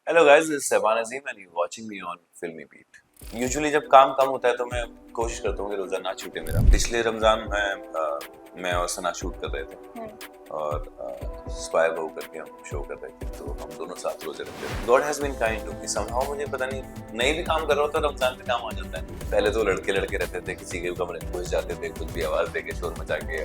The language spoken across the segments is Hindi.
Hello guys, this is Shaban Azeem and you watching me on Filmibeat. Usually जब काम कम होता है तो मैं कोशिश करता हूँ कि रोजा ना छूटे मेरा। पिछले रमजान में मैं और सना शूट कर रहे थे और स्पाई बहू करके हम शो कर रहे थे, तो हम दोनों साथ रोजे रखते थे। God has been kind to me somehow. मुझे पता नहीं, नहीं भी काम कर रहा होता रमजान में काम आ जाता है। पहले तो लड़के लड़के रहते थे, किसी के कमरे में घुस जाते थे, कुछ भी आवाज देके शोर मचा के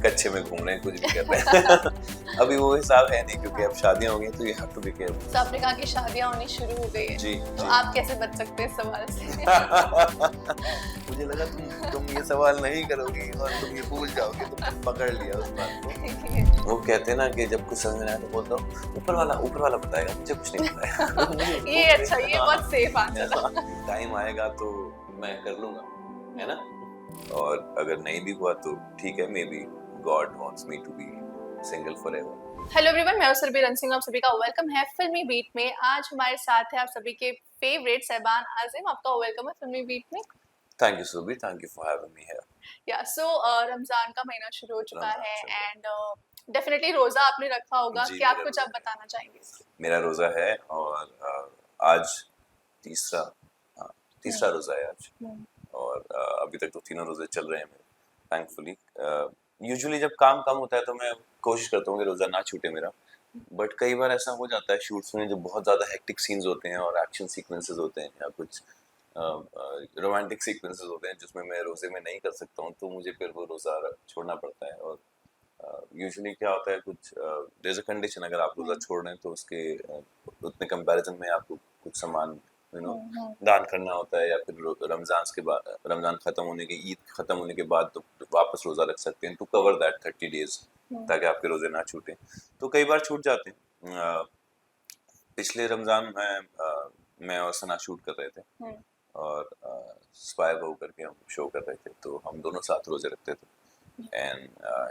कच्चे में घूम रहे हैं, कुछ भी कर रहे हैं। अभी वो हिसाब है नहीं, क्योंकि अब शादियां हो गई तो you have to be careful. तो आपने कहा कि शादियां होनी शुरू हो गई है, जी तो जी। आप कैसे बच सकते हैं इस सवाल से? मुझे लगा तुम ये सवाल नहीं करोगी और तुम ये भूल जाओगे, तुमने पकड़ लिया उस बात को। वो कहते हैं ना कि जब कुछ समझ में आए तो बोलता हूँ ऊपर वाला बताएगा, मुझे कुछ नहीं पता है। ये अच्छा, ये बहुत सेफ आंसर था। टाइम आएगा तो मैं कर लूंगा, है ना। और अगर नहीं भी हुआ तो ठीक है, maybe God wants me to be single forever. Hello everyone, मैं हूं सुरभि रन सिंह, आप सभी का वेलकम है फिल्मी बीट में। आज हमारे साथ है आप सभी के फेवरेट शबान आजिम। आपका वेलकम है फिल्मी बीट में। Thank you Surbhi, thank you for having me here. Yeah so Ramzan का महीना शुरू हो चुका रमजान है चल रहा है। एंड डेफिनेटली रोजा आपने रखा होगा। जी, क्या आप मेरा कुछ रोजा आप है। बताना चाहेंगे? मेरा रोजा है और आज तीसरा, हाँ, तीसरा रोजा है आज। और अभी तक तो तीनों रोजे चल रहे हैं मेरे, थैंकफुली। यूजुअली जब काम कम होता है तो मैं कोशिश करता हूँ कि रोजा ना छूटे मेरा। बट कई बार ऐसा हो जाता है शूट्स में, जो बहुत ज़्यादा हेक्टिक सीन्स होते हैं और एक्शन सीक्वेंसेस होते हैं या कुछ रोमांटिक सीक्वेंसेस होते हैं जिसमें मैं रोजे में नहीं कर सकता हूँ, तो मुझे फिर वो रोजा छोड़ना पड़ता है। और यूजुअली क्या होता है, कुछ देयर इज अ कंडीशन, अगर आप रोजा छोड़ रहे हैं तो उसके उतने कंपैरिजन में आपको कुछ सामान दान करना होता है, या फिर रमजान खत्म होने के, ईद खत्म होने के बाद तो वापस रोजा रख सकते हैं टू कवर दैट 30 days, ताकि आपके रोजे ना छूटे। तो कई बार छूट जाते हैं। पिछले रमजान में मैं और सना शूट कर रहे थे और स्पाई बहू करके हम शो कर रहे थे, तो हम दोनों साथ रोजे रखते थे and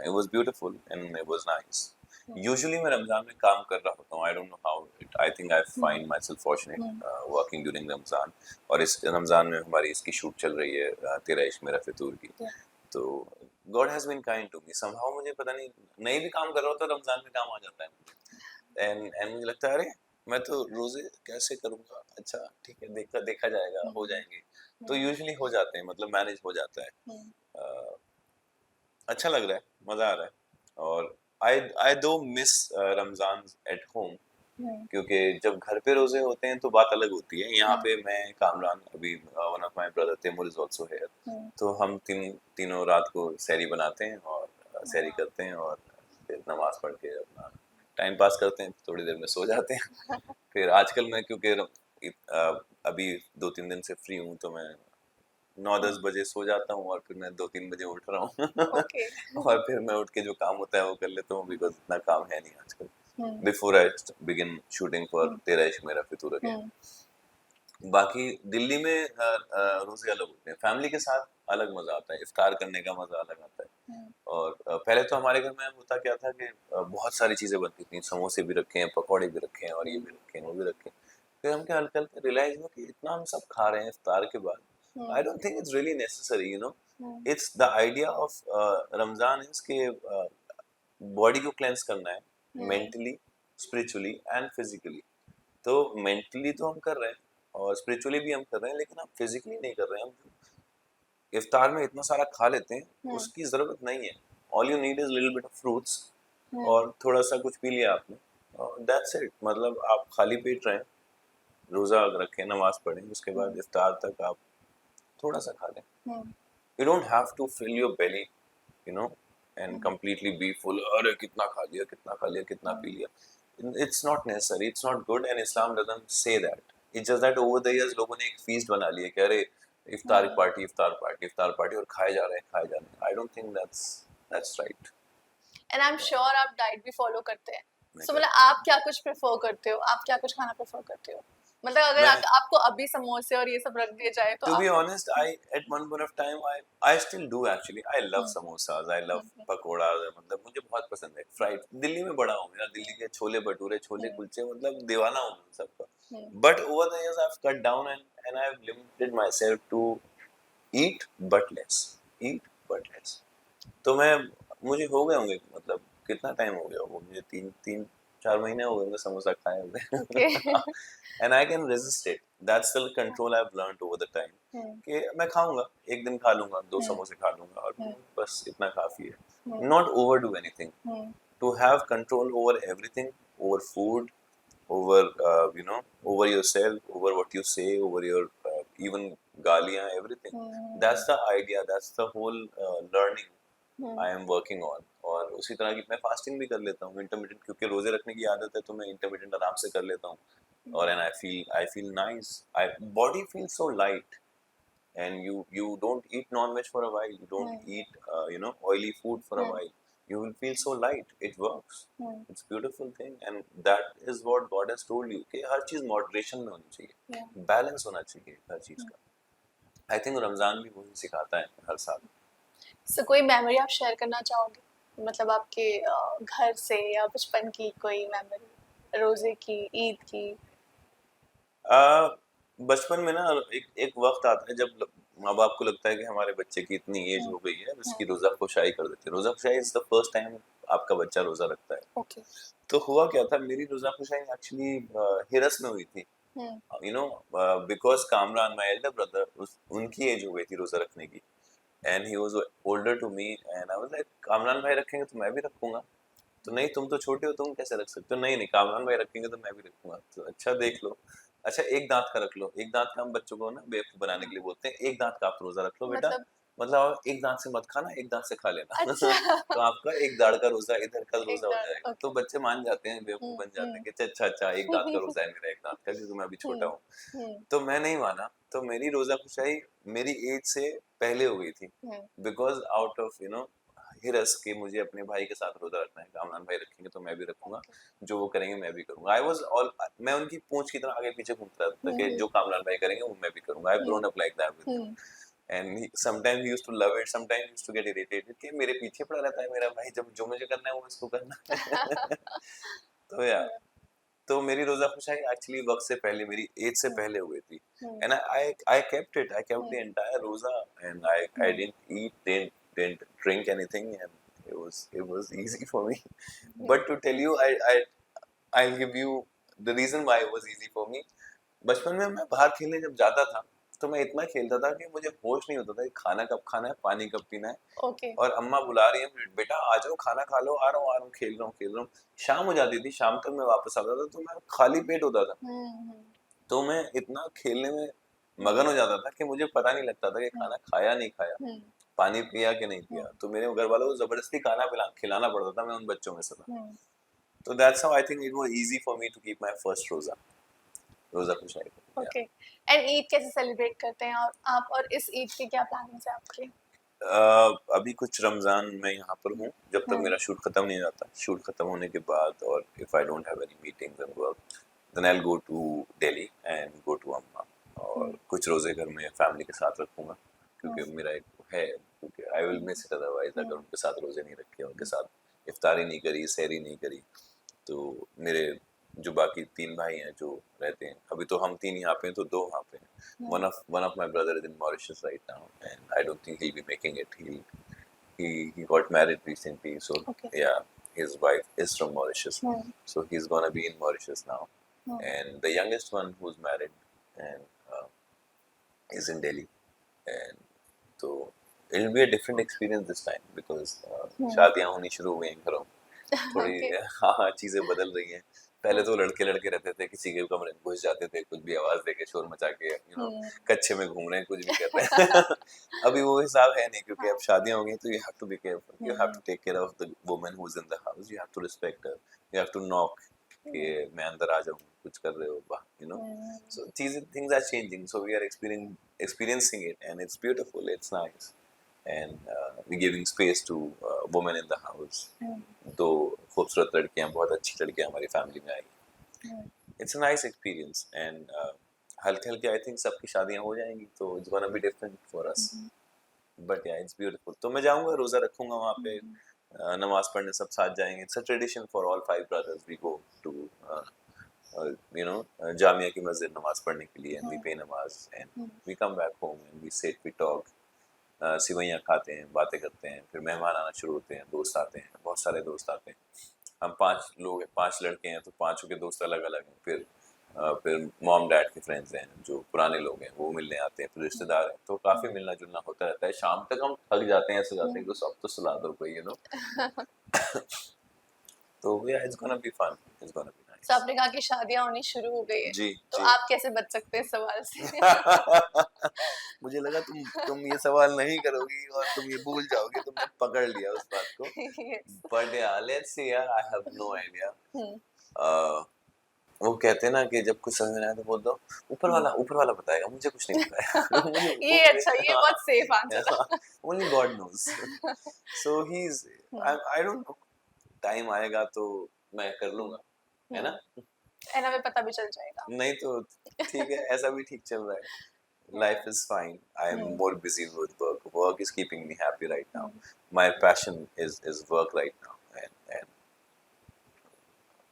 it was beautiful and it was nice. Usually मैं रमजान में काम कर रहा होता हूँ, I don't know how I think I find myself fortunate working during Ramzan. और इस रमजान में हमारी इसकी शूट चल रही है, तेरा इश्क मेरा फितूर की। तो God has been kind to me somehow। मुझे पता नहीं भी काम कर रहा होता रमजान में काम आ जाता है। and मुझे लगता है, अरे मैं तो रोजे कैसे करूँगा, अच्छा ठीक है, देखा जाएगा, हो जाएंगे। तो यूजुअली हो जाते हैं, मतलब मैनेज हो जाता है। अच्छा लग रहा है, मजा आ रहा है। और आई दो मिस रमजान एट होम, क्योंकि जब घर पे रोजे होते हैं तो बात अलग होती है। यहाँ पे मैं, कामरान, अभी one of my brother Taimur is also here, तो हम तीनों रात को सहरी बनाते हैं और सहरी करते हैं और फिर नमाज पढ़ के अपना टाइम पास करते हैं, थोड़ी देर में सो जाते हैं। फिर आजकल मैं, क्योंकि अभी 2-3 दिन से फ्री हूँ, तो मैं 9-10 बजे सो जाता हूँ और फिर मैं 2-3 बजे उठ रहा हूँ। ओके। और फिर मैं उठ के जो काम होता है वो कर लेता हूँ, बिकॉज इतना काम है नहीं आजकल। Before I begin shooting for तेरा इश्क मेरा फितूर अगेन। बाकी दिल्ली में रोजे अलग होते हैं, फैमिली के साथ अलग मजा आता है, इफ्तार करने का मजा अलग आता है। और पहले तो हमारे घर में होता क्या था कि बहुत सारी चीजें बनती थी, समोसे भी रखे हैं, पकौड़े भी रखे हैं, और ये भी रखे हैं, वो भी रखे हैं। फिर हम क्या हल्का हल्का रियलाइज हुआ कि इतना हम सब खा रहे हैं इफ्तार के बाद, I don't think it's really necessary, you know. It's the idea of Ramzan is के बॉडी को क्लेंस करना है, मेंटली, स्पिरिचुअली एंड फिजिकली। तो मेंटली तो हम कर रहे हैं और स्पिरिचुअली भी हम कर रहे हैं, लेकिन हम फिजिकली नहीं कर रहे हैं। हम इफ्तार में इतना सारा खा लेते हैं, उसकी जरूरत नहीं है। All you need is little bit of fruits और थोड़ा सा कुछ पी लिया आपने, दैट्स इट। मतलब आप खाली पेट रहें, रोजा रखें, नमाज पढ़ें, उसके बाद इफ्तार तक आप थोड़ा सा खा लें। You don't have to fill your belly, you know, and completely be full, अरे कितना खा लिया, कितना खा लिया, कितना पी लिया। It's not necessary, it's not good, and Islam doesn't say that. It's just that over the years लोगों ने एक फीस्ट बना लिया कि अरे इफ्तार पार्टी, इफ्तार पार्टी, इफ्तार पार्टी, और खाए जा रहे हैं, खाए जा रहे हैं। I don't think that's right. And I am sure आप डाइट भी फॉलो करते हैं। मैं सो कर- मतलब आप क्या कुछ प्रेफर करते हो? आप क्या कुछ खाना प्रेफर करते हो? मतलब अगर मैं आपको अभी समोसे और ये सब रख दिए जाए तो To be आप? honest, I at one point of time I still do actually. I love samosas, I love pakora, मतलब मुझे बहुत पसंद है। फ्राइड, दिल्ली में बड़ा हूँ, मेरा दिल्ली के छोले भटूरे, छोले कुलचे, मतलब दीवाना हूँ मैं सबका। But over the years I've cut down and I've limited myself to eat but less, eat but less। तो मैं, मुझे हो गए होंगे, मतलब कितना टाइम हो गया होगा मुझे, तीन तीन 4 महीने हो गए मुझे समोसा खाए हुए okay and I can resist it, that's the control I have learned over the time कि मैं खाऊंगा, एक दिन खा लूंगा, 2 समोसे खा लूंगा और बस इतना काफी है, not overdo anything, to have control over everything, over food, over over yourself, over what you say, over your even galiyan, everything. That's the idea, that's the whole learning I am working on. और उसी तरह की मैं फास्टिंग भी कर लेता हूँ इंटरमिटेंट, क्योंकि रोजे रखने की आदत है तो मैं इंटरमिटेंट आराम से कर लेता हूँ और and I feel nice, I body feel so light and you don't eat non-veg for a while, you don't eat oily food for a while, you will feel so light, it works, it's beautiful thing, and that is what God has told you कि हर चीज मॉडरेशन में होनी चाहिए, बैलेंस होना चाहिए हर चीज का। आई थिंक रमजान भी वही सिखाता है हर साल। सो कोई मेमोरी आप शेयर करना चाहोगे, मतलब आपके घर से या बचपन की कोई मेमोरी, रोजे की, ईद की? बचपन में ना एक वक्त आता है जब माँ बाप को लगता है कि हमारे बच्चे की इतनी एज हो गई है, उसकी रोजा खुशाई कर देते हैं। रोजा kushai is the first time आपका बच्चा रोजा रखता है। ओके तो हुआ क्या था, मेरी रोजा खुशाई एक्चुअली हिरस में हुई थी, you know, because Kamran my elder brother, उनकी एज हो गई थी रोजा रखने की, and he was older to me, and I was like Kamran भाई रखेंगे तो मैं भी रखूंगा। तो नहीं, तुम तो छोटे हो, तुम कैसे रख सकते हो? नहीं नहीं, कामरान भाई रखेंगे तो मैं भी रखूंगा। तो अच्छा देख लो, अच्छा एक दांत का रख लो। एक दांत का हम बच्चों को ना बेवकूफ बनाने के लिए बोलते हैं, एक दांत का आप रोजा रख लो बेटा, मतलब मतलब आप एक दांत से मत खाना, एक दांत से खा लेना अच्छा तो आपका एक दाढ़ का रोजा, इधर का रोजा हो जाएगा। तो ओके बच्चे मान जाते हैं, बेवकूफ बन जाते हैं कि अच्छा अच्छा अच्छा, एक दांत का रोजा है मेरा, एक दांत का, क्योंकि मैं अभी छोटा हूँ। तो मैं नहीं माना, तो मेरी रोजा खुशाई मेरी एज से पहले हो गई थी, बिकॉज आउट ऑफ हिरस के मुझे अपने भाई के साथ रोजा रखना है। कामरान भाई रखेंगे तो मैं भी रखूंगा, जो वो करेंगे मैं भी करूंगा। आई वाज ऑल, मैं उनकी पूंछ की तरह आगे पीछे घूमता था कि जो कामरान भाई करेंगे वो मैं भी करूंगा। I have grown up like that with him, and sometime he used to love it, sometime he used to get irritated कि मेरे पीछे पड़ा रहता है मेरा भाई, जब जो मुझे करना है वो इसको करना है तो या, तो मेरी रोजा खुशाई एक्चुअली वक्त से पहले, मेरी एज से पहले हो गई थी, and I kept it, I kept the entire roza, and I didn't eat, didn't drink anything, and it was easy for me. But to tell you, I'll give you the reason why it was easy for me. बचपन में मैं बाहर खेलने जब जाता था तो मैं इतना खेलता था कि मुझे होश नहीं होता था कि खाना कब खाना है, पानी कब पीना है, ओके और अम्मा बुला रही है, बेटा आ जाओ खाना खा लो, आ रहा हूँ, खेल रहा हूँ। शाम हो जाती थी, शाम तक मैं वापस आता था तो मैं खाली पेट होता था, तो मैं इतना खेलने में मगन हो जाता था कि मुझे पता नहीं लगता था कि खाना खाया नहीं खाया, पानी पिया कि नहीं पिया। तो मेरे घर वालों को जबरदस्ती खाना खिलाना पड़ता था, मैं उन बच्चों में से था। तो that's how I think it was easy for me to keep my first roza खुशाई। ओके एंड ईद कैसे सेलिब्रेट करते हैं और आप, और इस ईद के क्या प्लान्स हैं आपके? अभी कुछ रमजान में यहाँ पर हूँ, जब तक मेरा शूट खत्म नहीं हो जाता। शूट खत्म होने के बाद, और if I don't have any meetings and work, then I will go to Delhi and go to Amma, और कुछ रोजे घर में फैमिली के साथ रखूंगा, क्योंकि मेरा एक है, क्योंकि I will miss it otherwise अगर उनके साथ रोजे नहीं रखे, उनके साथ इफ्तारी नहीं करी, सहरी नहीं करी। तो मेरे जो बाकी 3 भाई हैं जो रहते हैं, अभी तो हम 3 यहाँ पे हैं तो 2 वहाँ पे हैं। One of my brother is in Mauritius right now, and I don't think he'll be making it. He got married recently, so Okay. yeah, his wife is from Mauritius, so he's gonna be in Mauritius now. And the youngest one who's married and is in Delhi, and so it'll be a different experience this time because शादियाँ होनी शुरू हो गई हैं घरों में। थोड़ी Okay. हाँ चीजें बदल रही हैं। पहले तो लड़के लड़के रहते थे, किसी के कमरे में घुस जाते थे, कुछ भी आवाज देके, शोर मचा के, कच्छे में घूम रहे हैं, कुछ भी कर रहे हैं अभी वो हिसाब है नहीं, क्योंकि अब शादियां हो गई तो you have to be careful, you have to take care of the woman who is in the house, you have to respect her, you have to knock कि मैं अंदर आ जाऊं, कुछ कर रहे हो, so things are changing, so we are experiencing it, and it's beautiful, it's nice, and we're giving space to women in the house. 2 खूबसूरत लड़कियां, बहुत अच्छी लड़कियां हमारी फैमिली में आई। It's a nice experience, and हल्के हल्के आई थिंक सबकी शादियां हो जाएंगी, तो it's gonna be different for us, but yeah it's beautiful. तो मैं जाऊंगा, रोजा रखूंगा वहाँ पे, नमाज पढ़ने सब साथ जाएंगे। It's a tradition for all 5 brothers, we go to Jamia की मस्जिद नमाज पढ़ने के लिए, and we pay namaz, and we come back home and we sit, we talk, सिवैयाँ खाते हैं, बातें करते हैं, फिर मेहमान आना शुरू होते हैं, दोस्त आते हैं, बहुत सारे दोस्त आते हैं, हम 5 लोग हैं, 5 लड़के हैं, तो पांचों के दोस्त अलग अलग हैं। फिर मॉम डैड के फ्रेंड्स हैं, जो पुराने लोग हैं वो मिलने आते हैं, फिर रिश्तेदार हैं, तो काफी मिलना जुलना होता रहता है। शाम तक हम थक जाते हैं, ऐसे जाते हैं तो सब तो सुला दो कोई, तो it's gonna be fun, it's gonna be too nice. आपने कहा कि शादियां होनी शुरू हो गई है, जी तो जी। आप कैसे बच सकते हैं इस सवाल से? मुझे लगा तुम ये सवाल नहीं करोगी और तुम ये भूल जाओगी, तुमने पकड़ लिया उस बात को। Yes. बट या लेट्स सी यार, आई हैव नो आइडिया। हम्म, वो कहते हैं ना कि जब कुछ समझ में आए तो बोल दो हम्म। ऊपर वाला बताएगा, मुझे कुछ नहीं पता है। ये अच्छा, ये बहुत सेफ आंसर था। Only God knows. So he is, hmm, I don't know, time आएगा तो मैं कर लूंगा, है हम्म। ना? एंड हमें पता भी चल जाएगा। नहीं तो ठीक है, ऐसा भी ठीक चल रहा है। Yeah. Life is fine. I'm hmm, more busy with work. Work is keeping me happy right now. Hmm, My passion is work right now, and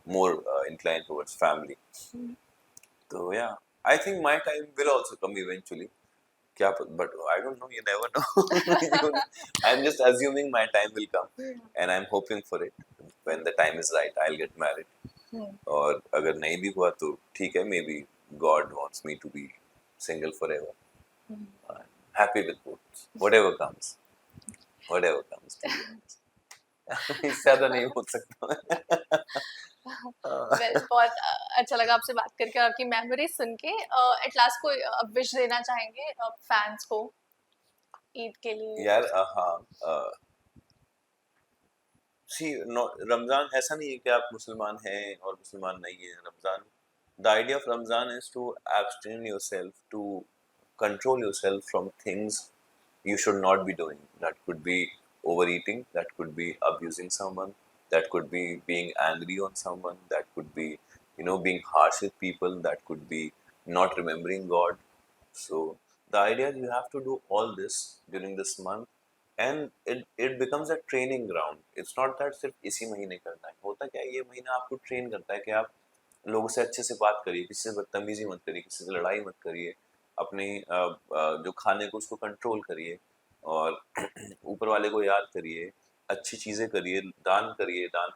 more inclined towards family. Hmm, So yeah, I think my time will also come eventually. क्या but I don't know. You never know. I'm just assuming my time will come, and I'm hoping for it. When the time is right, I'll get married. हम्म, और अगर नहीं भी हुआ तो ठीक है, maybe God wants me to be single forever. Hmm. I'm happy with both. Whatever comes, whatever comes. To be honest, इससे ज्यादा नहीं बोल सकता। वेल बहुत अच्छा लगा आपसे बात करके और आपकी मेमोरीज सुन के। एट लास्ट कोई विश देना चाहेंगे फैंस को ईद के लिए? यार हाँ, सी रमजान ऐसा नहीं है कि आप मुसलमान हैं और मुसलमान नहीं है। Ramzan, the idea of Ramzan is to abstain yourself, to control yourself from things you should not be doing. That could be overeating, that could be abusing someone, that could be being angry on someone, that could be, being harsh with people, that could be not remembering God. So the idea is you have to do all this during this month, and it becomes a training ground. It's not that सिर्फ इसी महीने करना है। होता क्या है, ये महीना आपको ट्रेन करता है कि आप लोगों से अच्छे से बात करिए, किसी से बदतमीजी मत करिए, किसी से लड़ाई मत करिए, अपने जो खाने को उसको कंट्रोल करिए, और ऊपर वाले को याद करिए, अच्छी चीज़ें करिए, दान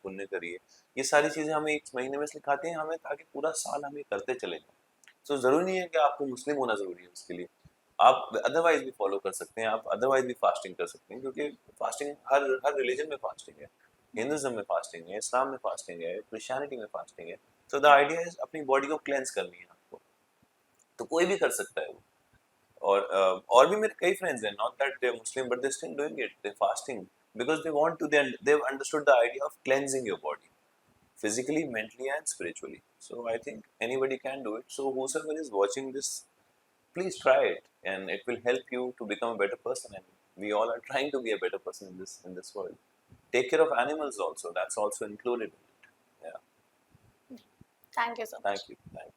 पुण्य करिए। ये सारी चीज़ें हमें एक महीने में सिखाते हैं हमें, ताकि पूरा साल हम ये करते चले जाएं। तो ज़रूरी नहीं है कि आपको मुस्लिम होना ज़रूरी है उसके लिए। आप अदरवाइज भी फॉलो कर सकते हैं, आप अदरवाइज भी फास्टिंग कर सकते हैं, क्योंकि फास्टिंग हर हर रिलीजन में फास्टिंग है। हिंदुज्म में फास्टिंग है, इस्लाम में फास्टिंग है, क्रिश्चियनिटी में फास्टिंग है। सो द आइडिया इज अपनी बॉडी को क्लेंस करनी है आपको, तो कोई भी कर सकता है वो। और भी मेरे कई फ्रेंड्स हैं, not that they Muslim but they still doing it, they fasting because they want to, they have understood the idea of cleansing your body physically, mentally, and spiritually. So I think anybody can do it. So whoever is watching this, please try it, and it will help you to become a better person. And we all are trying to be a better person in this world. Take care of animals also. That's also included in it. Yeah. Thank you so much. Thank you. Thank you.